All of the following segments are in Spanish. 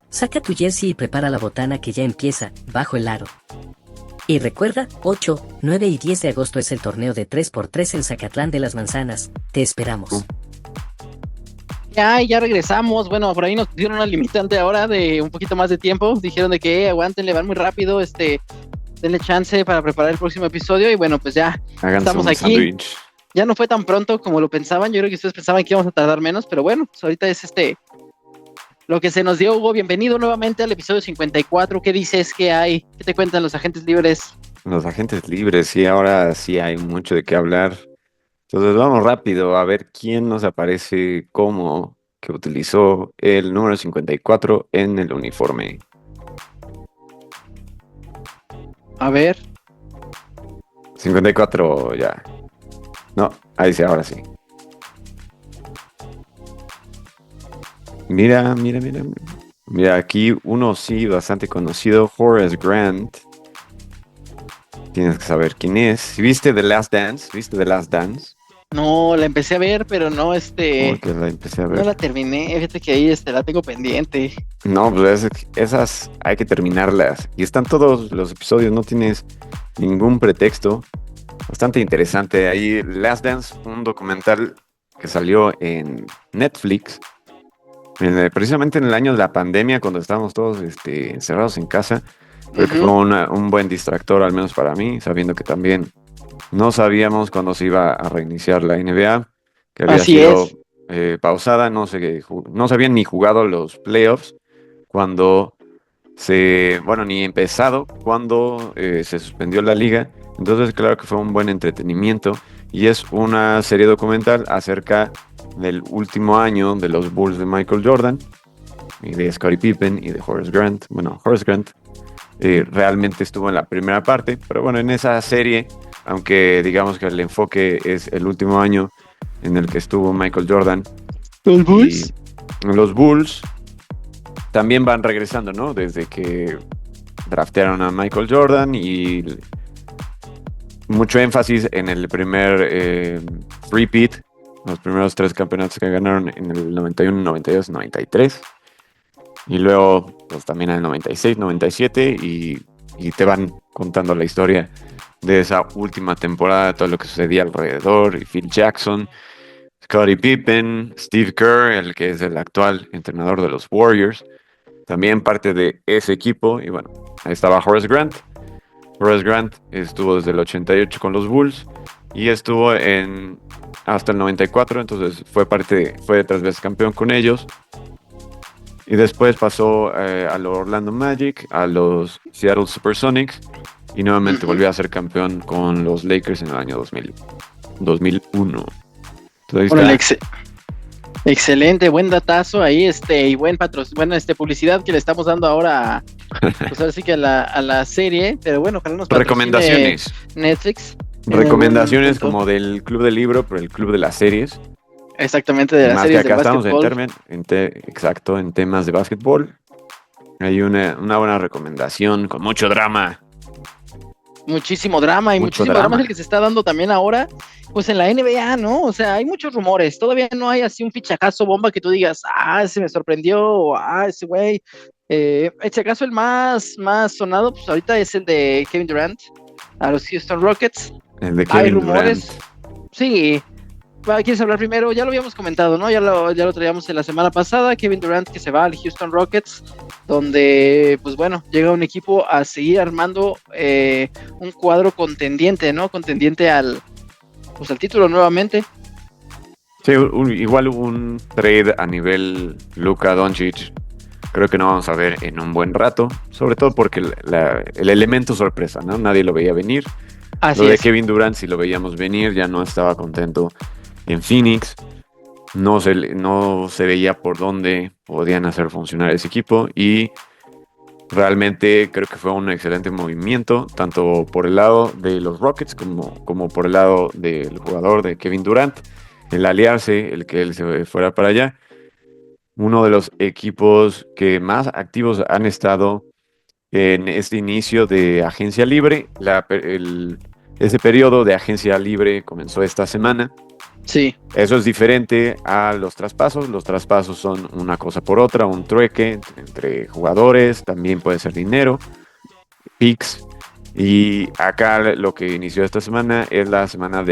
Saca tu jersey y prepara la botana que ya empieza, bajo el aro. Y recuerda, 8, 9 y 10 de agosto es el torneo de 3x3 en Zacatlán de las Manzanas. Te esperamos. Ya regresamos. Bueno, por ahí nos dieron una limitante ahora de un poquito más de tiempo. Dijeron de que aguanten, le van muy rápido, denle chance para preparar el próximo episodio. Y bueno, pues ya estamos aquí. Sandwich. Ya no fue tan pronto como lo pensaban. Yo creo que ustedes pensaban que íbamos a tardar menos, pero bueno, pues ahorita es lo que se nos dio. Hugo, bienvenido nuevamente al episodio 54. ¿Qué dices? ¿Qué hay? ¿Qué te cuentan los agentes libres? Los agentes libres, sí, ahora sí hay mucho de qué hablar. Entonces vamos rápido a ver quién nos aparece como que utilizó el número 54 en el uniforme. A ver. 54 ya. No, ahí sí, ahora sí. Mira. Mira, aquí uno sí bastante conocido, Horace Grant. Tienes que saber quién es. ¿Viste The Last Dance? No, la empecé a ver, pero no, Porque la empecé a ver. no la terminé. Fíjate que ahí la tengo pendiente. No, pues esas hay que terminarlas. Y están todos los episodios, no tienes ningún pretexto. Bastante interesante. Ahí Last Dance, un documental que salió en Netflix. Precisamente en el año de la pandemia, cuando estábamos todos encerrados en casa. Creo que fue un buen distractor, al menos para mí, sabiendo que también no sabíamos cuándo se iba a reiniciar la NBA, que había Así sido es. pausada, no se habían ni jugado los playoffs cuando ni empezado cuando se suspendió la liga. Entonces, claro que fue un buen entretenimiento y es una serie documental acerca del último año de los Bulls de Michael Jordan y de Scottie Pippen y de Horace Grant. Bueno, Horace Grant realmente estuvo en la primera parte, pero bueno, en esa serie, aunque digamos que el enfoque es el último año en el que estuvo Michael Jordan, ¿Los Bulls? y los Bulls también van regresando, ¿no? Desde que draftearon a Michael Jordan y mucho énfasis en el primer repeat, los primeros 3 campeonatos que ganaron en el 91, 92, 93. Y luego, pues también en el 96, 97 y te van contando la historia de esa última temporada, todo lo que sucedía alrededor, y Phil Jackson, Scottie Pippen, Steve Kerr, el que es el actual entrenador de los Warriors, también parte de ese equipo. Y bueno, ahí estaba Horace Grant. Horace Grant estuvo desde el 88 con los Bulls y estuvo hasta el 94, entonces fue 3 veces campeón con ellos. Y después pasó a los Orlando Magic, a los Seattle Supersonics y nuevamente volvió a ser campeón con los Lakers en el año 2001. Entonces, Excelente, buen datazo ahí, y buena publicidad que le estamos dando ahora, pues ahora sí que a la serie, pero bueno, ojalá nos patrocine recomendaciones. Netflix. Recomendaciones como del club del libro, pero el club de las series. Exactamente, de las Más series que de acá estamos básquetbol. en temas de básquetbol. Hay una buena recomendación con mucho drama. Muchísimo drama y muchísimo drama es el que se está dando también ahora, pues en la NBA, ¿no? O sea, hay muchos rumores, todavía no hay así un fichajazo bomba que tú digas, ese me sorprendió, o ese güey. Si acaso el más sonado, pues ahorita es el de Kevin Durant a los Houston Rockets. El de Kevin Hay rumores. Durant. Sí. ¿Quieres hablar primero? Ya lo habíamos comentado, ¿no? Ya lo traíamos en la semana pasada. Kevin Durant que se va al Houston Rockets, donde, pues bueno, llega un equipo a seguir armando un cuadro contendiente, ¿no? Contendiente al título nuevamente. Sí, igual un trade a nivel Luka Doncic. Creo que no vamos a ver en un buen rato, sobre todo porque el elemento sorpresa, ¿no? Nadie lo veía venir. Así lo de es. Kevin Durant sí lo veíamos venir, ya no estaba contento en Phoenix, no se veía por dónde podían hacer funcionar ese equipo y realmente creo que fue un excelente movimiento, tanto por el lado de los Rockets como por el lado del jugador de Kevin Durant, el aliarse, el que él se fuera para allá. Uno de los equipos que más activos han estado en este inicio de agencia libre. Ese periodo de agencia libre comenzó esta semana. Sí. Eso es diferente a los traspasos. Los traspasos son una cosa por otra, un trueque entre jugadores, también puede ser dinero, picks. Y acá lo que inició esta semana es la semana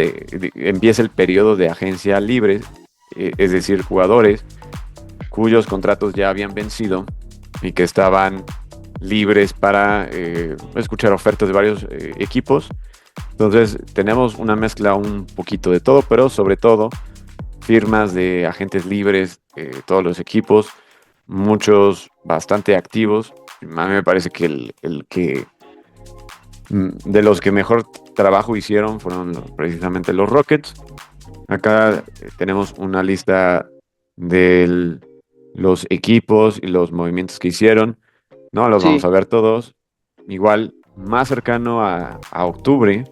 empieza el periodo de agencia libre, es decir, jugadores cuyos contratos ya habían vencido y que estaban libres para escuchar ofertas de varios equipos. Entonces tenemos una mezcla un poquito de todo, pero sobre todo firmas de agentes libres, todos los equipos, muchos bastante activos. A mí me parece que el que de los que mejor trabajo hicieron fueron precisamente los Rockets. Acá tenemos una lista de los equipos y los movimientos que hicieron. No los vamos a ver todos. Igual, más cercano a octubre,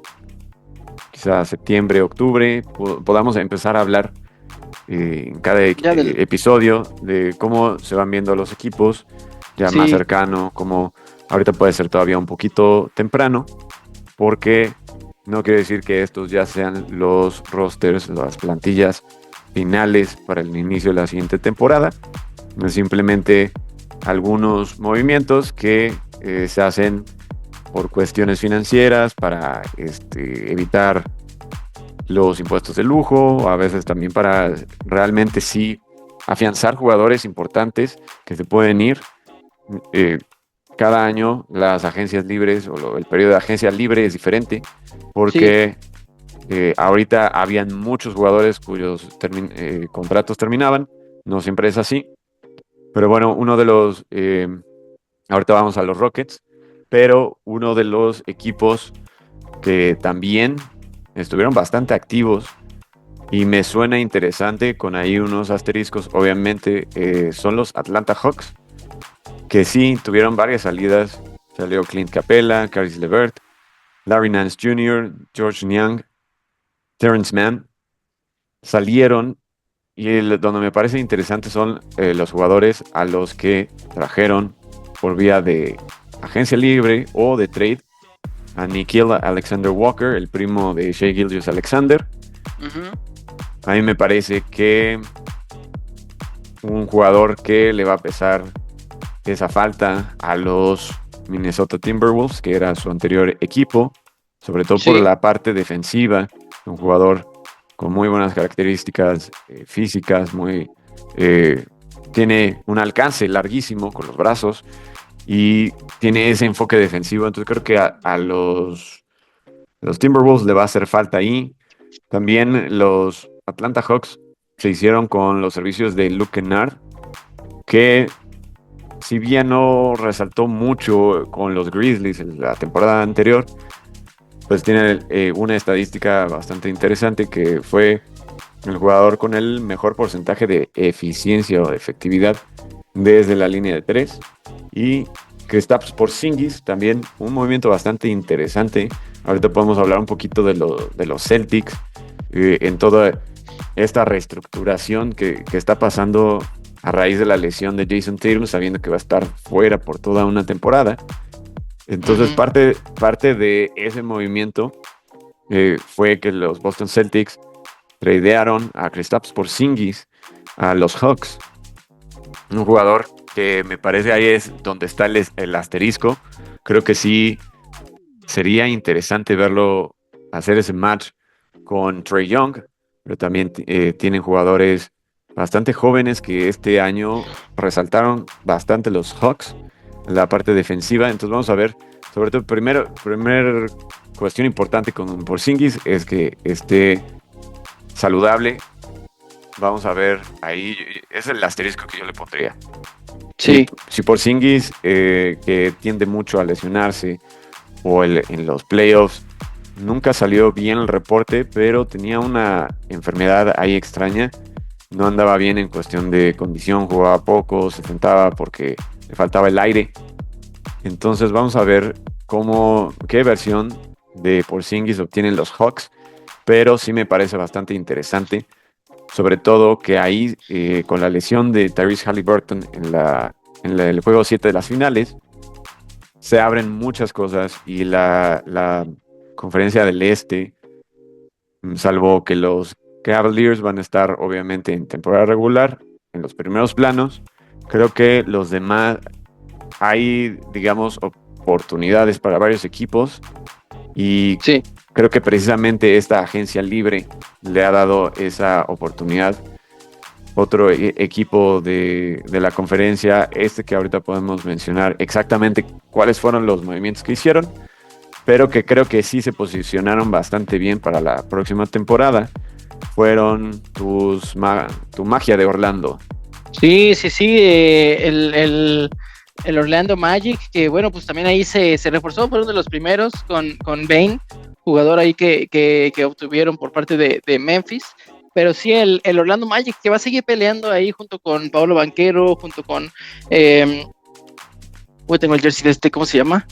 quizás septiembre, octubre, podamos empezar a hablar en cada episodio de cómo se van viendo los equipos, ya más cercano, como ahorita puede ser todavía un poquito temprano, porque no quiere decir que estos ya sean los rosters, las plantillas finales para el inicio de la siguiente temporada. Es simplemente algunos movimientos que se hacen por cuestiones financieras para evitar los impuestos de lujo, a veces también para realmente sí afianzar jugadores importantes que se pueden ir. Cada año las agencias libres o el periodo de agencia libre es diferente porque ahorita habían muchos jugadores cuyos contratos terminaban, no siempre es así, pero bueno, uno de los, ahorita vamos a los Rockets, pero uno de los equipos que también estuvieron bastante activos y me suena interesante, con ahí unos asteriscos, obviamente, son los Atlanta Hawks, que sí tuvieron varias salidas. Salió Clint Capella, Caris LeVert, Larry Nance Jr., George Niang, Terrence Mann. Salieron y donde me parece interesante son los jugadores a los que trajeron por vía de agencia libre o de trade. A Nickeil Alexander-Walker, el primo de Shai Gilgeous-Alexander. A mí me parece que un jugador que le va a pesar esa falta a los Minnesota Timberwolves, que era su anterior equipo, sobre todo por la parte defensiva, un jugador con muy buenas características físicas, tiene un alcance larguísimo con los brazos y tiene ese enfoque defensivo. Entonces creo que a los Timberwolves le va a hacer falta ahí. También los Atlanta Hawks se hicieron con los servicios de Luke Kennard, que si bien no resaltó mucho con los Grizzlies en la temporada anterior, pues tiene una estadística bastante interesante, que fue el jugador con el mejor porcentaje de eficiencia o de efectividad desde la línea de 3. Y Kristaps Porzingis, también un movimiento bastante interesante. Ahorita podemos hablar un poquito de los Celtics, en toda esta reestructuración que está pasando a raíz de la lesión de Jason Tatum, sabiendo que va a estar fuera por toda una temporada. Entonces parte de ese movimiento fue que los Boston Celtics tradearon a Kristaps Porzingis a los Hawks, un jugador que me parece ahí es donde está el asterisco. Creo que sí sería interesante verlo hacer ese match con Trae Young, pero también tienen jugadores bastante jóvenes que este año resaltaron bastante los Hawks en la parte defensiva. Entonces vamos a ver, sobre todo, primer cuestión importante con Porzingis es que esté saludable. Vamos a ver ahí, es el asterisco que yo le pondría. Si Porzingis, que tiende mucho a lesionarse, o en los playoffs, nunca salió bien el reporte, pero tenía una enfermedad ahí extraña, no andaba bien en cuestión de condición, jugaba poco, se sentaba porque le faltaba el aire. Entonces vamos a ver qué versión de Porzingis obtienen los Hawks, pero sí me parece bastante interesante Sobre todo que ahí, con la lesión de Tyrese Haliburton en el juego 7 de las finales, se abren muchas cosas y la conferencia del Este, salvo que los Cavaliers van a estar obviamente en temporada regular, en los primeros planos, creo que los demás hay, digamos, oportunidades para varios equipos y Sí. creo que precisamente esta agencia libre le ha dado esa oportunidad. Otro equipo de la conferencia, que ahorita podemos mencionar exactamente cuáles fueron los movimientos que hicieron, pero que creo que sí se posicionaron bastante bien para la próxima temporada, fueron tu magia de Orlando. Sí, el Orlando Magic, que bueno, pues también ahí se reforzó, fueron de los primeros con Bane, jugador ahí que obtuvieron por parte de Memphis. Pero sí, el Orlando Magic, que va a seguir peleando ahí junto con Paolo Banchero, junto con tengo el jersey de ¿cómo se llama?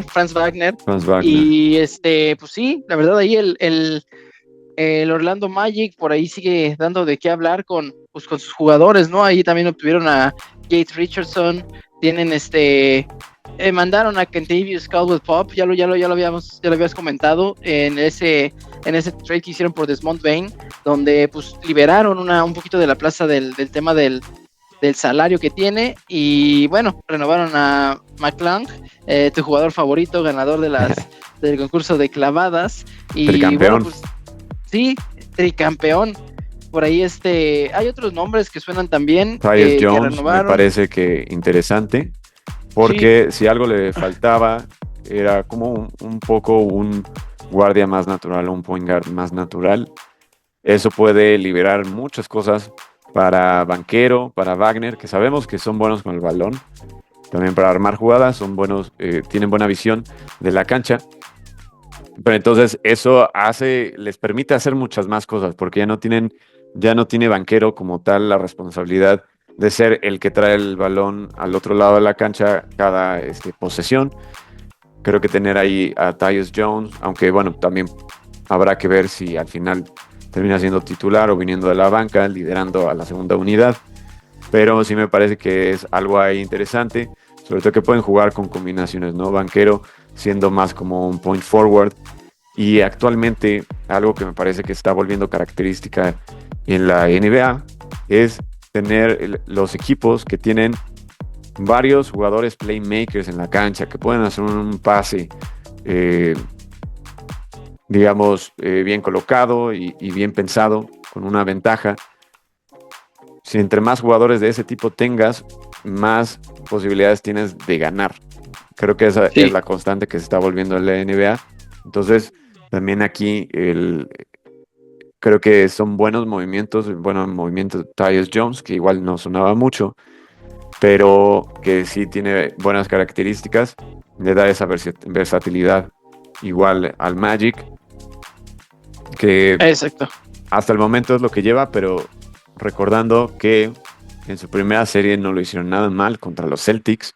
Franz Wagner. Y pues sí, la verdad ahí el Orlando Magic por ahí sigue dando de qué hablar con sus jugadores, ¿no? Ahí también obtuvieron a Gates Richardson, tienen mandaron a Kentavious Caldwell-Pope, ya lo habías comentado en ese trade que hicieron por Desmond Bane, donde pues liberaron un poquito de la plaza del tema del salario que tiene, y bueno, renovaron a McClung, tu jugador favorito, ganador del concurso de clavadas, y tricampeón. Bueno, pues, sí, tricampeón. Por ahí hay otros nombres que suenan también. Tyus Jones que renovaron. Me parece que interesante, porque si algo le faltaba era como un poco un guardia más natural, un point guard más natural. Eso puede liberar muchas cosas para Banchero, para Wagner, que sabemos que son buenos con el balón, también para armar jugadas, son buenos, tienen buena visión de la cancha. Pero entonces eso les permite hacer muchas más cosas, porque ya no tiene Banchero como tal la responsabilidad de ser el que trae el balón al otro lado de la cancha cada posesión. Creo que tener ahí a Tyus Jones, aunque bueno, también habrá que ver si al final termina siendo titular o viniendo de la banca, liderando a la segunda unidad. Pero sí me parece que es algo ahí interesante, sobre todo que pueden jugar con combinaciones, ¿no? Banchero siendo más como un point forward, y actualmente algo que me parece que está volviendo característica en la NBA es tener los equipos que tienen varios jugadores playmakers en la cancha, que pueden hacer un pase digamos bien colocado y bien pensado, con una ventaja. Si entre más jugadores de ese tipo tengas, más posibilidades tienes de ganar. Creo que esa es la constante que se está volviendo en la NBA. Entonces, también aquí creo que son buenos movimientos Tyus Jones, que igual no sonaba mucho, pero que sí tiene buenas características, le da esa versatilidad igual al Magic, que exacto, hasta el momento es lo que lleva, pero recordando que en su primera serie no lo hicieron nada mal contra los Celtics.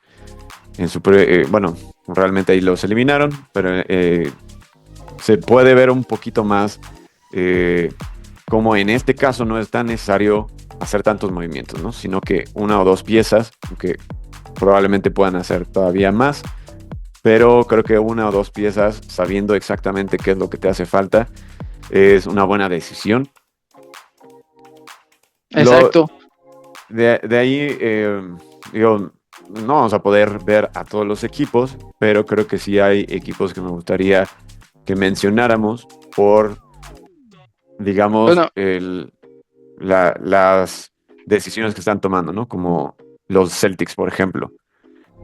Realmente ahí los eliminaron, pero se puede ver un poquito más como en este caso no es tan necesario hacer tantos movimientos, ¿no? Sino que una o dos piezas, aunque probablemente puedan hacer todavía más, pero creo que una o dos piezas, sabiendo exactamente qué es lo que te hace falta, es una buena decisión. Exacto. De ahí, no vamos a poder ver a todos los equipos, pero creo que sí hay equipos que me gustaría que mencionáramos por, digamos, las decisiones que están tomando, ¿no? Como los Celtics, por ejemplo,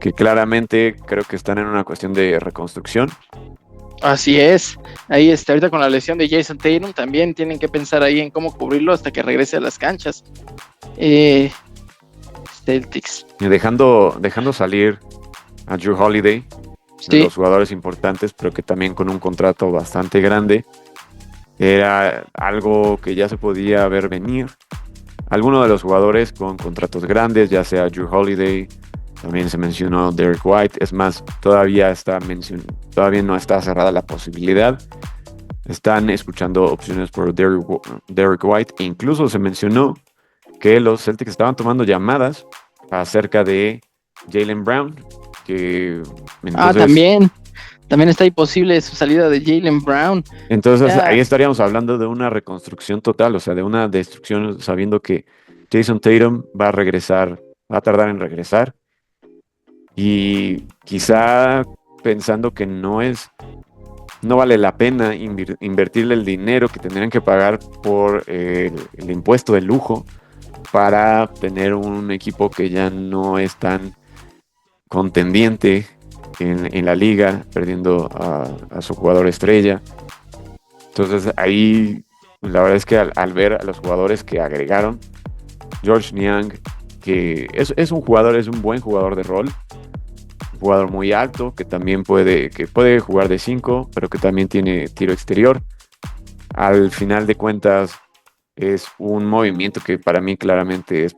que claramente creo que están en una cuestión de reconstrucción. Así es. Ahí ahorita con la lesión de Jason Tatum también tienen que pensar ahí en cómo cubrirlo hasta que regrese a las canchas. Celtics. Y dejando salir a Jrue Holiday, de los jugadores importantes, pero que también con un contrato bastante grande. Era algo que ya se podía ver venir. Algunos de los jugadores con contratos grandes, ya sea Jrue Holiday, también se mencionó Derek White. Es más, todavía no está cerrada la posibilidad. están escuchando opciones por Derrick White. E incluso se mencionó que los Celtics estaban tomando llamadas acerca de Jaylen Brown. También está imposible su salida de Jaylen Brown. Entonces ahí estaríamos hablando de una reconstrucción total, o sea, de una destrucción, sabiendo que Jason Tatum va a tardar en regresar, y quizá pensando que no vale la pena invertirle el dinero que tendrían que pagar por el impuesto de lujo para tener un equipo que ya no es tan contendiente en la liga, perdiendo a su jugador estrella. Entonces ahí la verdad es que al ver a los jugadores que agregaron, George Niang, que es un buen jugador de rol, un jugador muy alto, que también puede jugar de 5, pero que también tiene tiro exterior. Al final de cuentas es un movimiento que para mí claramente es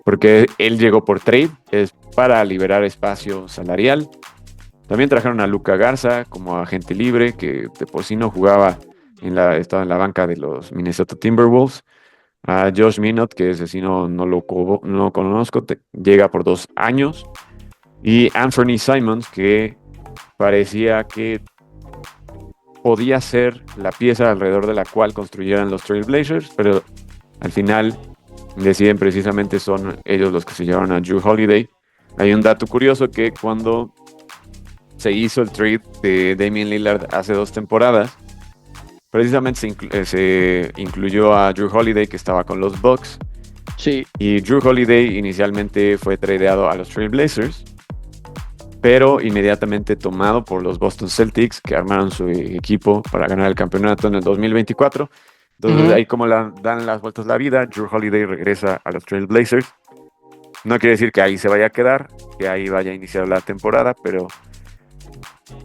porque él llegó por trade, es para liberar espacio salarial. También trajeron a Luka Garza como agente libre, que de por sí no jugaba, estaba en la banca de los Minnesota Timberwolves. A Josh Minott, que ese sí no lo conozco, llega por 2 años. Y Anthony Simons, que parecía que podía ser la pieza alrededor de la cual construyeran los Trail Blazers, pero al final deciden precisamente son ellos los que se llevaron a Jrue Holiday. Hay un dato curioso que cuando se hizo el trade de Damian Lillard hace 2 temporadas, precisamente se incluyó a Jrue Holiday, que estaba con los Bucks. Sí. Y Jrue Holiday inicialmente fue tradeado a los Trail Blazers, pero inmediatamente tomado por los Boston Celtics, que armaron su equipo para ganar el campeonato en el 2024. Entonces, ahí como dan las vueltas la vida, Jrue Holiday regresa a los Trail Blazers. No quiere decir que ahí se vaya a quedar, que ahí vaya a iniciar la temporada, pero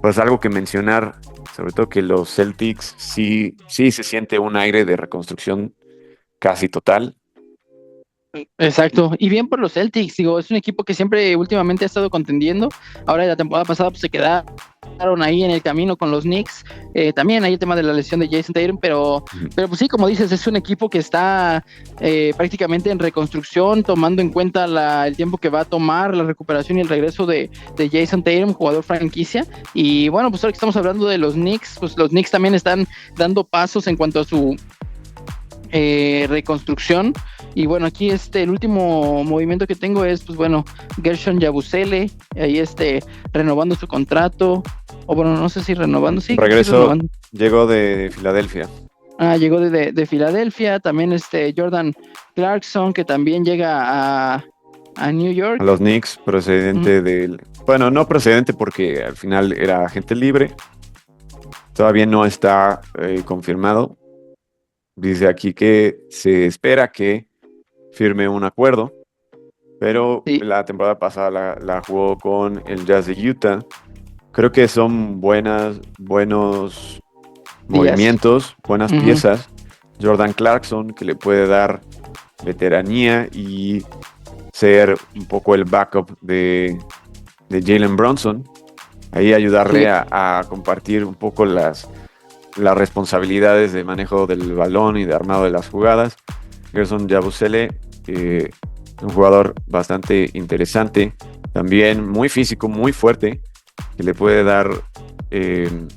pues algo que mencionar, sobre todo que los Celtics sí se siente un aire de reconstrucción casi total. Exacto, y bien por los Celtics, digo, es un equipo que siempre últimamente ha estado contendiendo. Ahora la temporada pasada pues, se quedaron ahí en el camino con los Knicks. También hay el tema de la lesión de Jason Tatum, pero pues sí, como dices, es un equipo que está prácticamente en reconstrucción, tomando en cuenta el tiempo que va a tomar la recuperación y el regreso de Jason Tatum, jugador franquicia. Y bueno, pues ahora que estamos hablando de los Knicks, pues los Knicks también están dando pasos en cuanto a su reconstrucción. Y bueno, aquí el último movimiento que tengo es, pues bueno, Gershon Yabusele, ahí renovando su contrato, o bueno, no sé si renovando, sí. Regresó, llegó de Filadelfia. Llegó de Filadelfia, también Jordan Clarkson, que también llega a New York. A los Knicks, procedente bueno, no procedente porque al final era agente libre, todavía no está confirmado. Dice aquí que se espera que firme un acuerdo, pero sí. La temporada pasada la jugó con el Jazz de Utah. Creo que son buenos movimientos, buenas piezas. Jordan Clarkson, que le puede dar veteranía y ser un poco el backup de Jalen Brunson. Ahí ayudarle a compartir un poco las responsabilidades de manejo del balón y de armado de las jugadas. Gershon Yabusele, un jugador bastante interesante, también muy físico, muy fuerte, que le puede dar un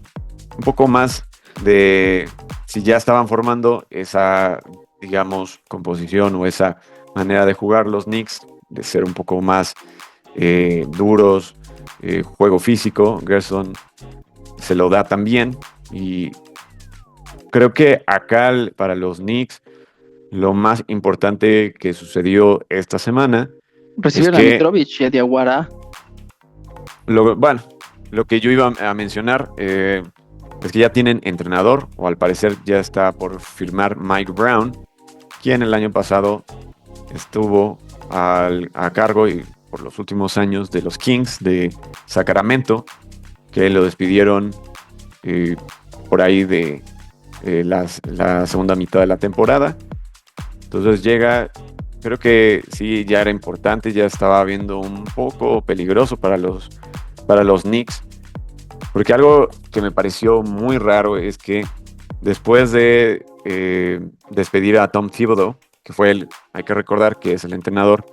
poco más de, si ya estaban formando esa, digamos, composición o esa manera de jugar los Knicks, de ser un poco más duros, juego físico. Gershon se lo da también, y creo que acá para los Knicks lo más importante que sucedió esta semana recibieron a Mitrovic y a Diawara. Lo que yo iba a mencionar es que ya tienen entrenador, o al parecer ya está por firmar Mike Brown, quien el año pasado estuvo a cargo y por los últimos años de los Kings de Sacramento, que lo despidieron por ahí de la segunda mitad de la temporada. Entonces llega, creo que sí, ya era importante, ya estaba viendo un poco peligroso para los Knicks, Porque algo que me pareció muy raro es que después de despedir a Tom Thibodeau, que fue hay que recordar que es el entrenador,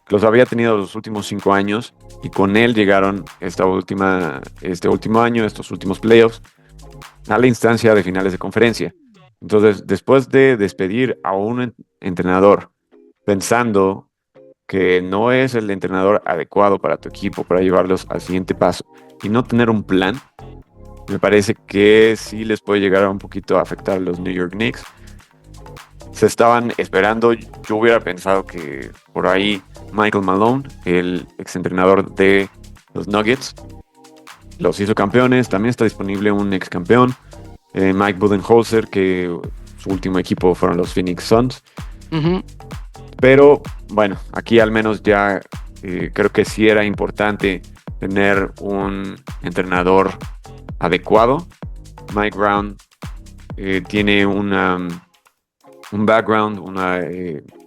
que los había tenido los últimos 5 años, y con él llegaron este último año, estos últimos playoffs, a la instancia de finales de conferencia. Entonces, después de despedir a un entrenador pensando que no es el entrenador adecuado para tu equipo, para llevarlos al siguiente paso, y no tener un plan, me parece que sí les puede llegar a un poquito a afectar a los New York Knicks. Se estaban esperando, yo hubiera pensado que por ahí Michael Malone, el exentrenador de los Nuggets, los hizo campeones. También está disponible un ex campeón, Mike Budenholzer, que su último equipo fueron los Phoenix Suns. Uh-huh. Pero bueno, aquí al menos ya creo que sí era importante tener un entrenador adecuado. Mike Brown tiene un background, una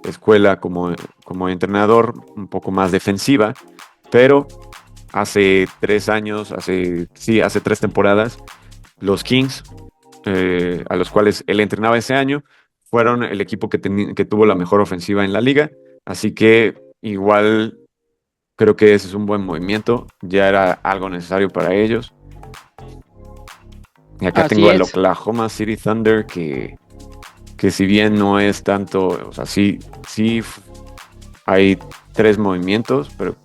escuela como entrenador un poco más defensiva, pero hace 3 años, hace 3 temporadas, los Kings, a los cuales él entrenaba ese año, fueron el equipo que tuvo la mejor ofensiva en la liga, así que igual creo que ese es un buen movimiento, ya era algo necesario para ellos. Y acá tengo el Oklahoma City Thunder, que si bien no es tanto, o sea, sí hay 3 movimientos, pero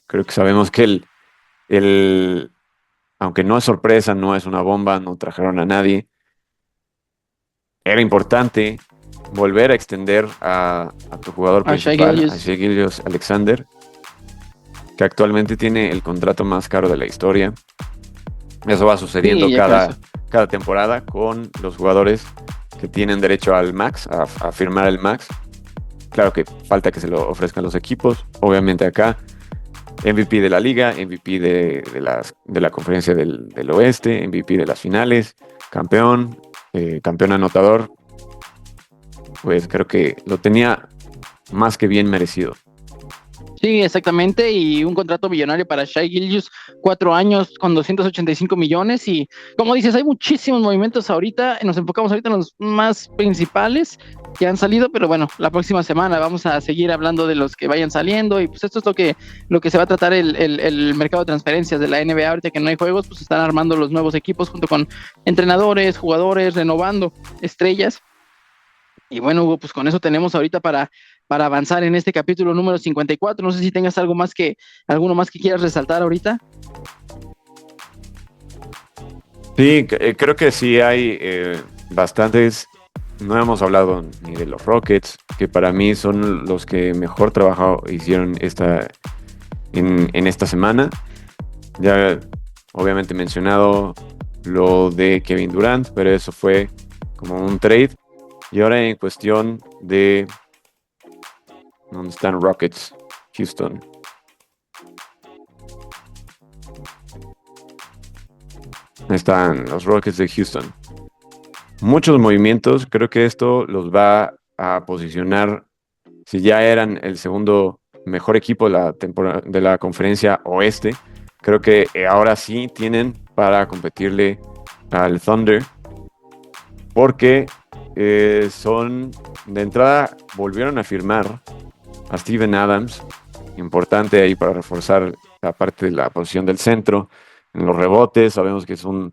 creo que sabemos que aunque no es sorpresa, no es una bomba, no trajeron a nadie, era importante volver a extender a tu jugador principal, a Shai Gilgeous-Alexander, que actualmente tiene el contrato más caro de la historia. Eso va sucediendo cada temporada con los jugadores que tienen derecho al max, a firmar el max. Claro que falta que se lo ofrezcan los equipos. Obviamente acá, MVP de la liga, MVP de la conferencia del oeste, MVP de las finales, campeón anotador. Pues creo que lo tenía más que bien merecido. Sí, exactamente, y un contrato millonario para Shai Gilgeous, 4 años con 285 millones, y como dices, hay muchísimos movimientos ahorita, nos enfocamos ahorita en los más principales que han salido, pero bueno, la próxima semana vamos a seguir hablando de los que vayan saliendo, y pues esto es lo que se va a tratar el mercado de transferencias de la NBA. Ahorita que no hay juegos, pues están armando los nuevos equipos junto con entrenadores, jugadores, renovando estrellas. Y bueno, Hugo, pues con eso tenemos ahorita para avanzar en este capítulo número 54. No sé si tengas alguno más que quieras resaltar ahorita. Sí, creo que sí hay bastantes. No hemos hablado ni de los Rockets, que para mí son los que mejor trabajo hicieron en esta semana. Ya obviamente mencionado lo de Kevin Durant, pero eso fue como un trade. Y ahora en cuestión de ¿dónde están Rockets? Houston. Ahí están los Rockets de Houston. Muchos movimientos. Creo que esto los va a posicionar, si ya eran el segundo mejor equipo de la conferencia oeste, creo que ahora sí tienen para competirle al Thunder, porque de entrada volvieron a firmar a Steven Adams, importante ahí para reforzar la parte de la posición del centro. En los rebotes sabemos que es un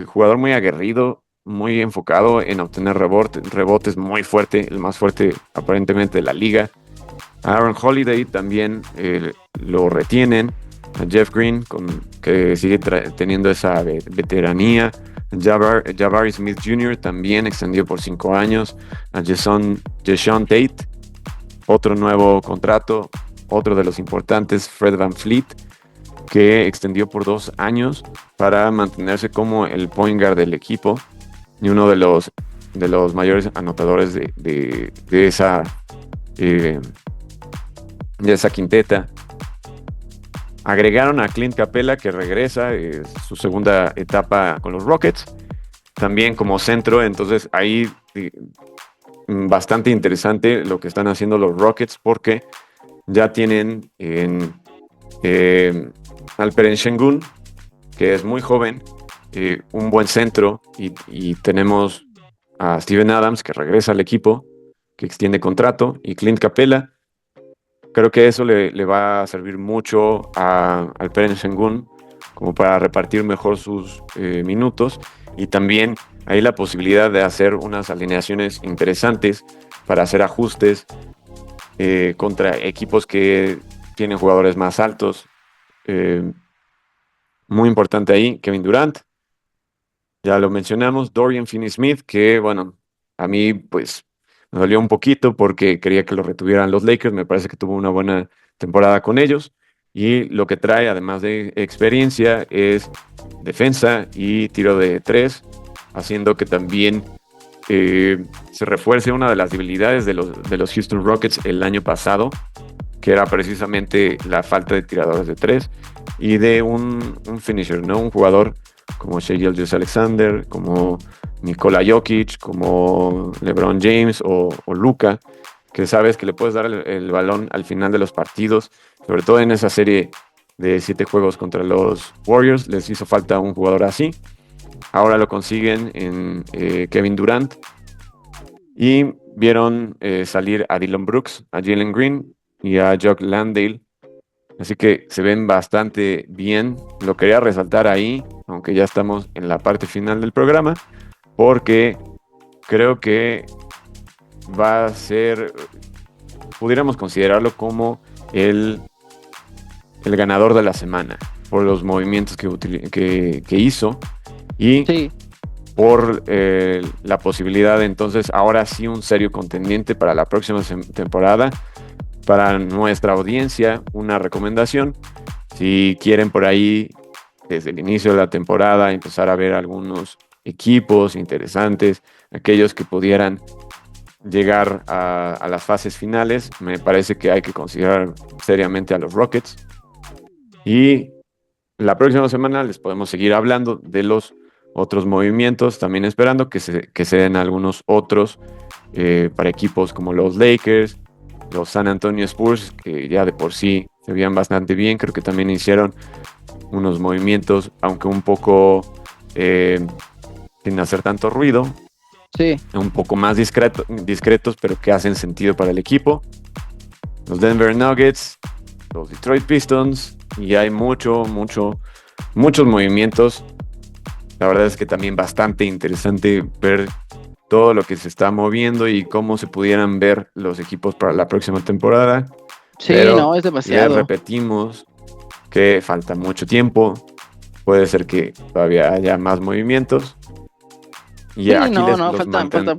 jugador muy aguerrido, muy enfocado en obtener rebotes, muy fuerte, el más fuerte aparentemente de la liga. Aaron Holiday también lo retienen. A Jeff Green, que sigue teniendo esa veteranía. Jabari Smith Jr. también extendió por 5 años. A Jason Tate, otro nuevo contrato. Otro de los importantes, Fred VanVleet, que extendió por 2 años para mantenerse como el point guard del equipo y uno de los mayores anotadores de esa quinteta. Agregaron a Clint Capela, que regresa su segunda etapa con los Rockets, también como centro. Entonces ahí bastante interesante lo que están haciendo los Rockets, porque ya tienen en Alperen Sengun, que es muy joven, un buen centro, y tenemos a Steven Adams, que regresa al equipo, que extiende contrato, y Clint Capella. Creo que eso le va a servir mucho al Alperen Sengun como para repartir mejor sus minutos, y también hay la posibilidad de hacer unas alineaciones interesantes para hacer ajustes contra equipos que tienen jugadores más altos. Muy importante ahí, Kevin Durant, ya lo mencionamos, Dorian Finney-Smith, que bueno, a mí pues me dolió un poquito porque quería que lo retuvieran los Lakers. Me parece que tuvo una buena temporada con ellos, y lo que trae, además de experiencia, es defensa y tiro de tres, haciendo que también se refuerce una de las debilidades de los Houston Rockets el año pasado, que era precisamente la falta de tiradores de tres y de un finisher, ¿no? Un jugador como Shai Gilgeous-Alexander, como Nikola Jokic, como LeBron James o Luka, que sabes que le puedes dar el balón al final de los partidos, sobre todo en esa serie de 7 juegos contra los Warriors. Les hizo falta un jugador así. Ahora lo consiguen en Kevin Durant, y vieron salir a Dillon Brooks, a Jalen Green y a Jock Landale. Así que se ven bastante bien. Lo quería resaltar ahí, aunque ya estamos en la parte final del programa, porque creo que va a ser, pudiéramos considerarlo como el ganador de la semana, por los movimientos que hizo, y sí, por la posibilidad de entonces ahora sí un serio contendiente para la próxima temporada. Para nuestra audiencia, una recomendación: si quieren por ahí desde el inicio de la temporada empezar a ver algunos equipos interesantes, aquellos que pudieran llegar a las fases finales, me parece que hay que considerar seriamente a los Rockets. Y la próxima semana les podemos seguir hablando de los otros movimientos, también esperando que se den algunos otros para equipos como los Lakers, los San Antonio Spurs, que ya de por sí se veían bastante bien. Creo que también hicieron unos movimientos, aunque un poco sin hacer tanto ruido, sí, un poco más discretos, pero que hacen sentido para el equipo. Los Denver Nuggets, los Detroit Pistons, y hay muchos movimientos. La verdad es que también bastante interesante ver todo lo que se está moviendo y cómo se pudieran ver los equipos para la próxima temporada. Sí, pero no, es demasiado. Les repetimos que falta mucho tiempo. Puede ser que todavía haya más movimientos. Y sí, aquí falta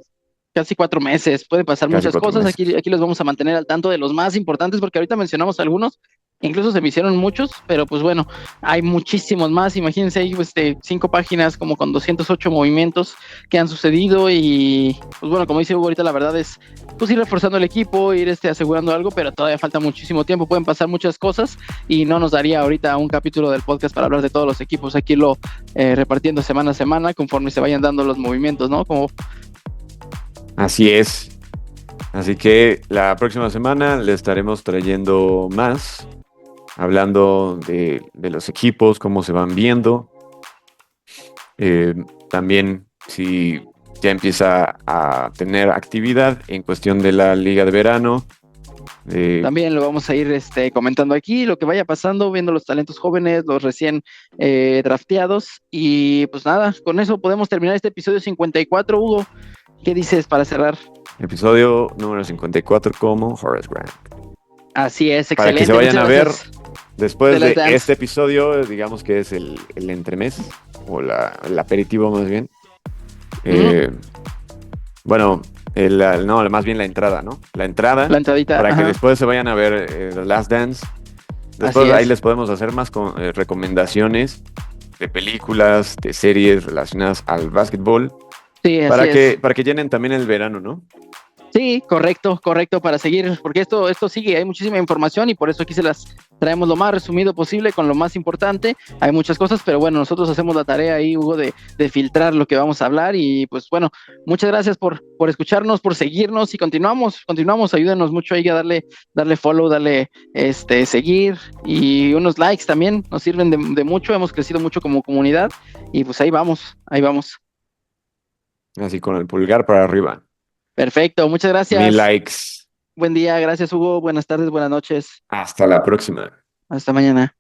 casi 4 meses. Pueden pasar muchas cosas. Aquí los vamos a mantener al tanto de los más importantes, porque ahorita mencionamos algunos. Incluso se me hicieron muchos, pero pues bueno, hay muchísimos más. Imagínense, hay 5 páginas como con 208 movimientos que han sucedido, y pues bueno, como dice Hugo ahorita, la verdad es pues ir reforzando el equipo, ir asegurando algo, pero todavía falta muchísimo tiempo, pueden pasar muchas cosas y no nos daría ahorita un capítulo del podcast para hablar de todos los equipos, aquí lo repartiendo semana a semana conforme se vayan dando los movimientos, ¿no? Así es. Así que la próxima semana le estaremos trayendo más, hablando de los equipos, cómo se van viendo. También si ya empieza a tener actividad en cuestión de la liga de verano. También lo vamos a ir comentando aquí, lo que vaya pasando, viendo los talentos jóvenes, los recién drafteados. Y pues nada, con eso podemos terminar este episodio 54, Hugo. ¿Qué dices para cerrar? Episodio número 54 como Horace Grant. Así es, excelente. Para que se vayan a ver después de este episodio, digamos que es el entremés, o el aperitivo más bien. Bueno, más bien la entrada, ¿no? La entradita. Para que después se vayan a ver The Last Dance. Después ahí les podemos hacer más recomendaciones de películas, de series relacionadas al básquetbol. Sí, para que llenen también el verano, ¿no? Sí, correcto, para seguir, porque esto sigue, hay muchísima información y por eso aquí se las traemos lo más resumido posible con lo más importante. Hay muchas cosas, pero bueno, nosotros hacemos la tarea ahí, Hugo, de filtrar lo que vamos a hablar y pues bueno, muchas gracias por escucharnos, por seguirnos y continuamos, ayúdenos mucho ahí a darle follow, seguir y unos likes también, nos sirven de mucho, hemos crecido mucho como comunidad y pues ahí vamos. Así con el pulgar para arriba. Perfecto, muchas gracias. 1000 likes. Buen día, gracias Hugo, buenas tardes, buenas noches. Hasta la próxima. Hasta mañana.